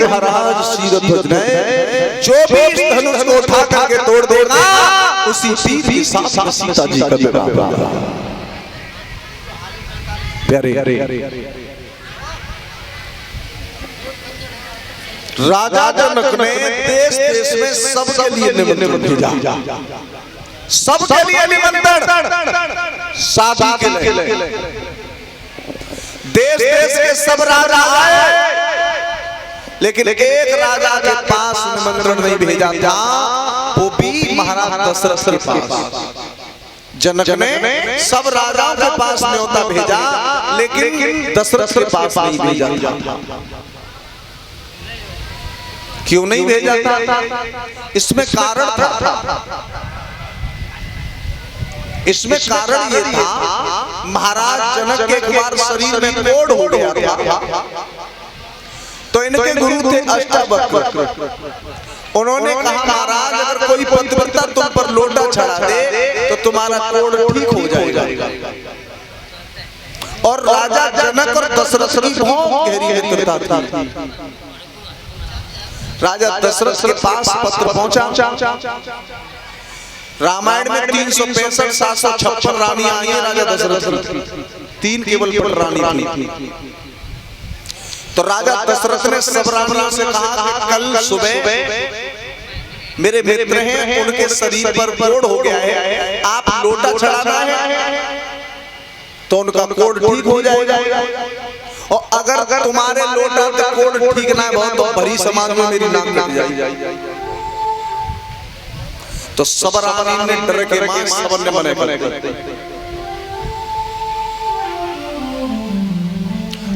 महाराज सीरत ने जो भी इस धनुष को उठा करके तोड़ देगा उसी तीर के साथ सीता जी का विवाह। प्यारे राजा जनक ने देश देश में सबके लिए निमंत्रण भेजा, सबके लिए निमंत्रण शादी के लिए। देश देश के सब राजा आए, लेकिन एक राजा के पास निमंत्रण नहीं भेजा था, वो भी महाराज दशरथ के पास। जनक ने सब राजाओं के पास न्योता भेजा, लेकिन दशरथ के पास नहीं भेजा था। क्यों नहीं भेजा था? इसमें कारण था। इसमें कारण ये था, महाराज जनक के एक बार शरीर में कोढ़ हो गया था, तो इनके गुरु थे अष्टावक्र। उन्होंने कहा महाराज अगर कोई पतिव्रता तुम पर लोटा चढ़ा दे तो तुम्हारा कोढ़ ठीक हो जाएगा। और राजा जनक और दशरथ की बहुत गहरी मित्रता थी। राजा दशरथ के पास पत्र पहुंचा। रामायण में 365 756 रानी आई है राजा दशरथ की, 3 केवल रानी थी। तो राजा दशरथ ने सब रानियों से कहा कि कल सुबह मेरे मित्र हैं, उनके शरीर पर कोढ़ हो गया है, आप लोटा चढ़ाना है तो उनका कोढ़ ठीक हो जाएगा। और अगर तुम्हारे लोटा का कोढ़ ठीक ना हो तो भरी समाज में मेरी नाक कट जाएगी। तो सब रानी ने डर के मारे सब ने मने कर।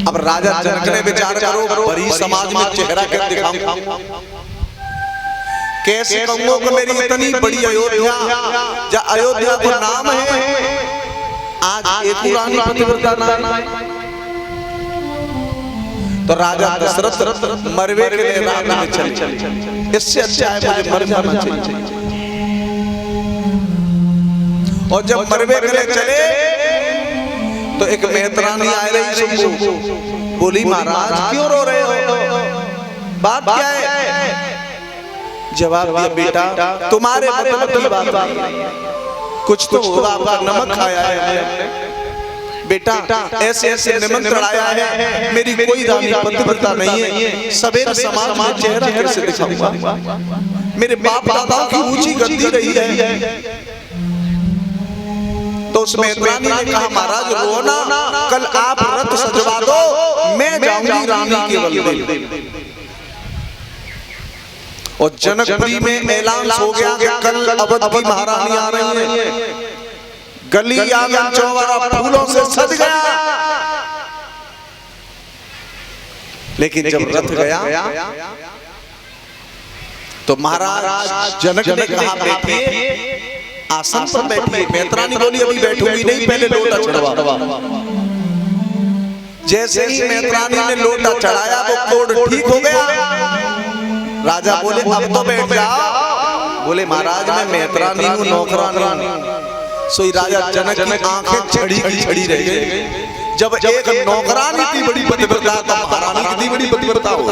अब राजा जनक ने विचार करो बड़ी समाज में चेहरा क्या दिखाऊं, कैसे कहूं कि मेरी इतनी बड़ी अयोध्या, जो अयोध्या का नाम है, आज एक रानी पतिव्रता ना है। तो राजा दशरथ मरवे के लिए राम में चले, इससे अच्छा है मुझे मर जाना चाहिए। और जब मरवे के लिए चले तो एक मेहतरानी आ रही सुबह, बोली महाराज क्यों रो रहे हो, बात क्या है? जवाब दिया बेटा तुम्हारे मतलब की बात है, कुछ तो होगा, आपका नमक खाया है हमने। बेटा ऐसे ऐसे निमंत्रण आया है, मेरी कोई रानी पतिव्रता नहीं है, सवेरे समाज में चेहरा कैसे दिखाऊंगा? मेरे बाप दादाओं की ऊंची गद्दी रही है। तो उस मेहतरानी ने कहा महाराज रो ना, कल आप रथ सजवा दो, मैं जाऊंगी रानी के बलदेव। और जनकपुरी में ऐलान हो गया कि कल अवध की महारानी आ रही है। गली आंगन चौबारा फूलों से सज गया। लेकिन जब रथ गया तो महाराज जनक ने कहा बैठिए, आसन पर बैठिए। मेहतरानी बोली अभी बैठूंगी नहीं, पहले लोटा चढ़वा। जैसे ही मेहतरानी ने लोटा चढ़ाया वो कोढ़ ठीक हो गया। राजा बोले अब तो बैठ जाओ। बोले महाराज मैं मेहतरानी हूँ, नौकरानी हूँ। सोई राजा जनक की आंखें छड़ी की छड़ी रह गई। जब एक नौकरानी की बड़ी पतिव्रता तो महारानी की बड़ी पतिव्रता हो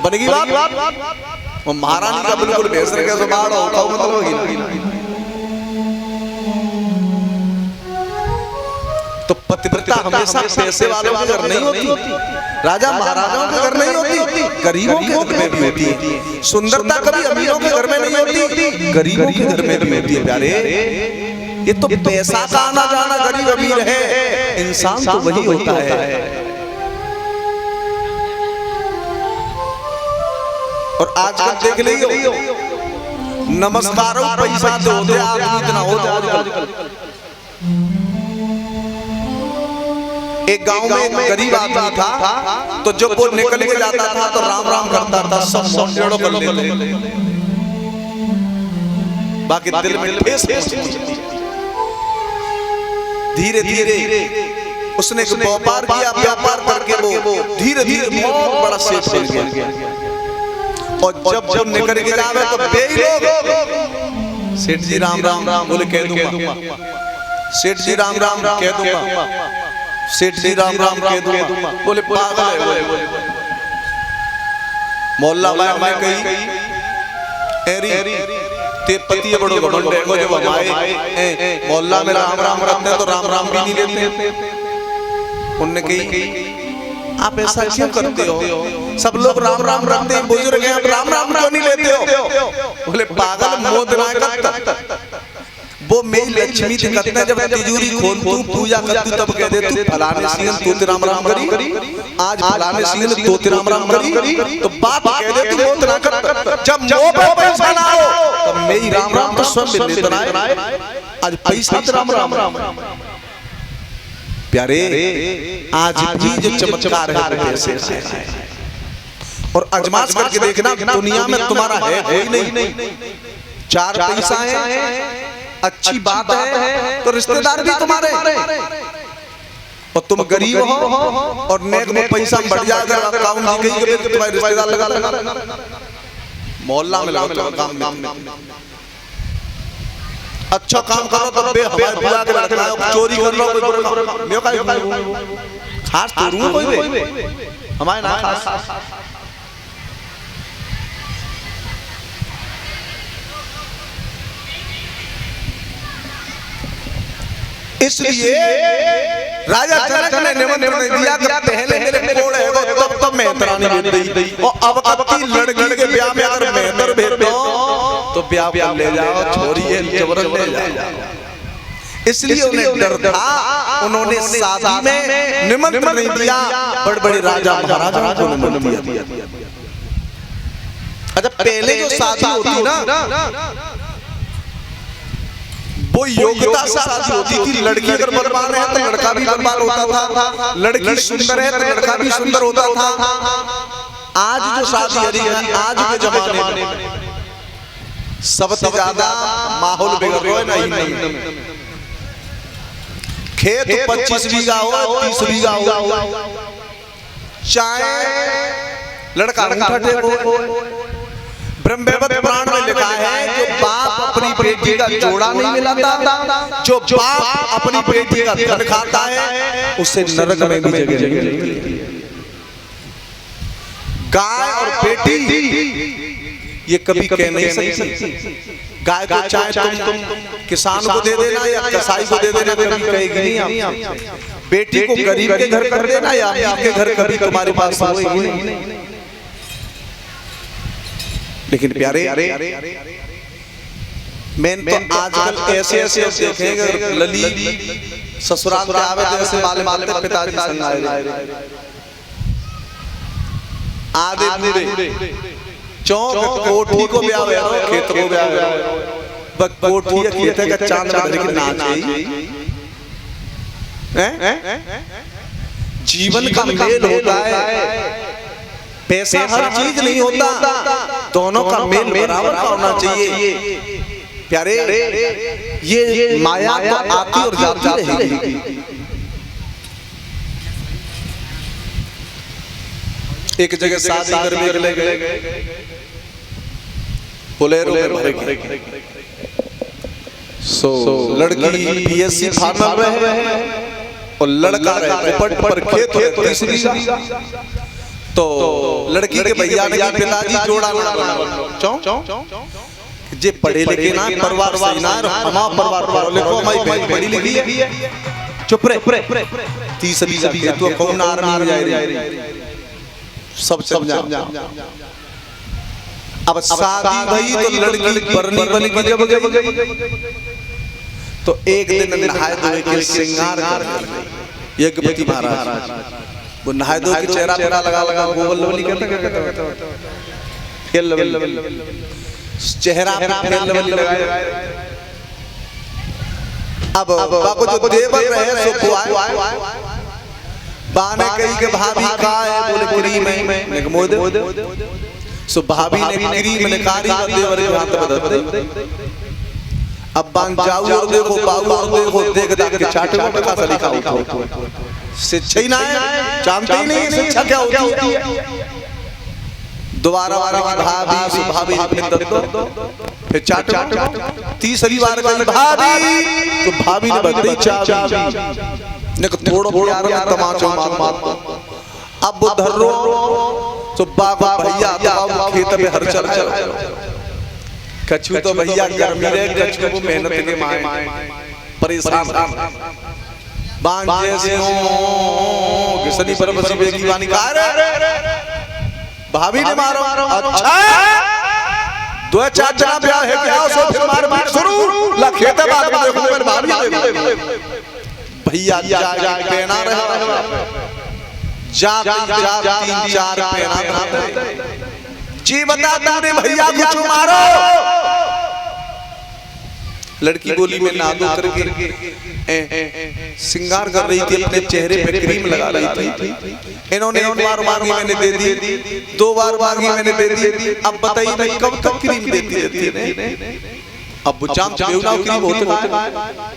बनेगी बात। वो महारानी का बिल्कुल बेसर का स्वभाव होता हो, मतलब होगी। तो पतिव्रता हमेशा पैसे वालों के घर नहीं होती, राजा महाराजाओं के घर नहीं होती, गरीबों के घर में भी होती है। सुंदरता कभी अमीरों के घर में नहीं होती, गरीबों के घर में भी होती है। प्यारे ये तो पैसा का आना जाना गरीब अमीर है, इंसान तो वही होता है। और आजकल देख लीजिए नमस्कारों पैसा तो होते आदमी इतना होता आजकल। एक गांव में एक गरीब आदमी था, तो जब वो निकल के जाता था तो राम राम करता था, सब मोंडेड़ो कर लेते, बाकी दिल में ठेस धीरे धीरे उसने एक व्यापार किया, व्यापार करके वो धीरे धीरे बहुत बड़ा सेठ बन गया। और जब जब निकल के जावे तो बेई लोग सेठ जी राम राम बोले कह दूंगा, सेठ जी राम राम कह दूंगा, सेठ जी राम राम कह दूंगा, बोले पागल है। मोहल्ला में कही एरी ते पति बड़ो घमंड है, जब हमारे मोहल्ला में राम राम करते हैं तो राम राम भी नहीं लेते। उनने कही आप ऐसा क्यों करते हो, सब लोग राम राम रखते हैं, बुजुर्ग हैं, आप राम राम क्यों नहीं लेते हो? बोले पागल मोद ना करता, वो मेरी लक्ष्मी दिखते हैं, जब तिजोरी खोल तू पूजा कर तू तब कह दे तू फलाने सीन तू राम राम करी, आज फलाने सीन तू राम राम करी, तो बात कह दे तू मोद ना करता। जब मोह पे पैसा ना हो तब मेरी राम राम तो स्वयं मिल लेता है, आज पैसा राम राम। प्यारे आज भी जो चमत्कार है पैसे है, और अजमाश करके देखना दुनिया में तुम्हारा है कोई नहीं, चार पैसा है अच्छी बात है तो रिश्तेदार भी तुम्हारे, और तुम गरीब हो और नेक में पैसा बढ़ जाएगा अकाउंट की गई तो तुम्हारे रिश्तेदार लगा मोहल्ला में लगाओ काम में। अच्छा काम करो तो बे हमारे बुला के रखना, चोरी कर लो कोई बुरा मैं का खास तो रू कोई बे हमारे ना खास। इसलिए राजा जनक ने निमंत्रण दिया कि पहले मेरे कोड़ है तब मेहतरानी भेज दी, और अब की लड़की के ब्याह में अगर मेहतर भेज दो तो ब्याह पर ले जाओ, छोरी है जबरन ले जाओ। इसलिए उन्हें डर था, उन्होंने शादी में निमंत्रण नहीं दिया, बड़े बड़े राजा महाराजा को निमंत्रण दिया। अच्छा पहले जो शादी होती ना वो योग्यता से शादी होती थी, लड़की अगर बलवान है तो लड़का भी बलवान होता था, लड़की सुंदर है तो लड़का भी सुंदर होता था। आज जो शादी है आज के जमाने में सबसे ज्यादा माहौल बिगड़ रहा है नहीं, खेत 25 बीघा हो 30 बीघा हो, चाहे लड़का अंगूठा टेको। ब्रह्मवैवर्त पुराण में लिखा है जो बाप अपनी बेटी का जोड़ा नहीं मिलाता, जो बाप अपनी बेटी का धन खाता है उससे नरक में भी जगह नहीं मिलती। गाय और बेटी ये कभी कह नहीं सकती, गाय को चाहे तुम किसान को दे देना या कसाई को दे देना कभी कहेगी नहीं, बेटी को गरीब के घर कर देना या अमीर के घर कभी तुम्हारे पास होगी नहीं। लेकिन प्यारे मैंने तो आजकल ऐसे ऐसे देखेंगे लली ससुराल से आवे तो ऐसे माले माले पिताजी संग आए आधे पूरे चौक कोठी को ब्याह हुआ, खेत को ब्याह हुआ, बस कोठी या खेत का चांद बदल के नाच है। जीवन का मेल होता है, पैसा हर चीज नहीं होता, दोनों का मेल बराबर का होना चाहिए। प्यारे ये माया तो आती और जाती रहेगी। एक जगह शादी करने के लिए गए, बोलेरो में भरे गए, लड़की बीएससी फार्मर रहे और लड़का रहे पट पर खेत है 30 बीघा। तो लड़की के भैया ने पिताजी जोड़ा जे पढ़े लिखे ना परिवार सही ना हमारा परिवार पढ़ो लिखो, हमारी बहन पढ़ी लिखी है, चुप रहे 30 बीघा तो कौन आर्मी जाए सब समझा। अब शादी भई तो लड़की बरनी बन के जब तो एक दिन नहाए धोए के श्रृंगार कर यज्ञपति महाराज वो नहाए धो के चेहरा लगा गोबल लवली कहता चेहरा पे फेल लगाए। अब बाको जो देवर रहे सो बुआए बाने कही के भाभी का है बोले क्रीम है मोद सो भाभी ने क्रीम निकाली और देवर के हाथ बदल। अब बान जाऊ और देखो बाऊ और देखो देख देख के चाटे में का सलीका उठा शिक्षा ही ना है जानते ही नहीं शिक्षा क्या होती है। दोबारा भाभी भाभी फिर चाटे तीसरी बार कही भाभी तो भाभी ने बदली चाबी ने थोड़ा प्यार में तमाचा मार अब वो धर्रो तो बाबा भैया तो खेत में हर चल कछु तो भैया गर्मी रे कछु को मेहनत के माए परेशान बांझ जैसे हो किसनी पर बसी बेगी वानी कार भाभी ने मारो अच्छा दो चार जना ब्याह है क्या सो मार मार शुरू ला खेत बात में देखो मेरे भाभी भैया जा पहना रहे जा तीन चार पहना जी बता तूने भैया कुछ मारो लड़की बोली में नादो करके सिंगार कर रही थी अपने चेहरे पे क्रीम लगा रही थी। इन्होंने एक बार मांगी मैंने दे दी दो बार मांगी मैंने दे दी अब बताइए मैं कब तक क्रीम देती रहती है अब बुचाम बेवना क्रीम होते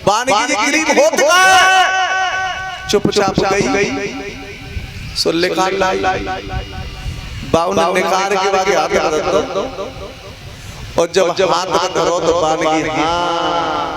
बाने की क्रीम होते चुपचाप गई सो निकाल लाई बाऊ ने निकाल के आगे हाथ रख दो और जब हाथ धरो तो बाने की हाँ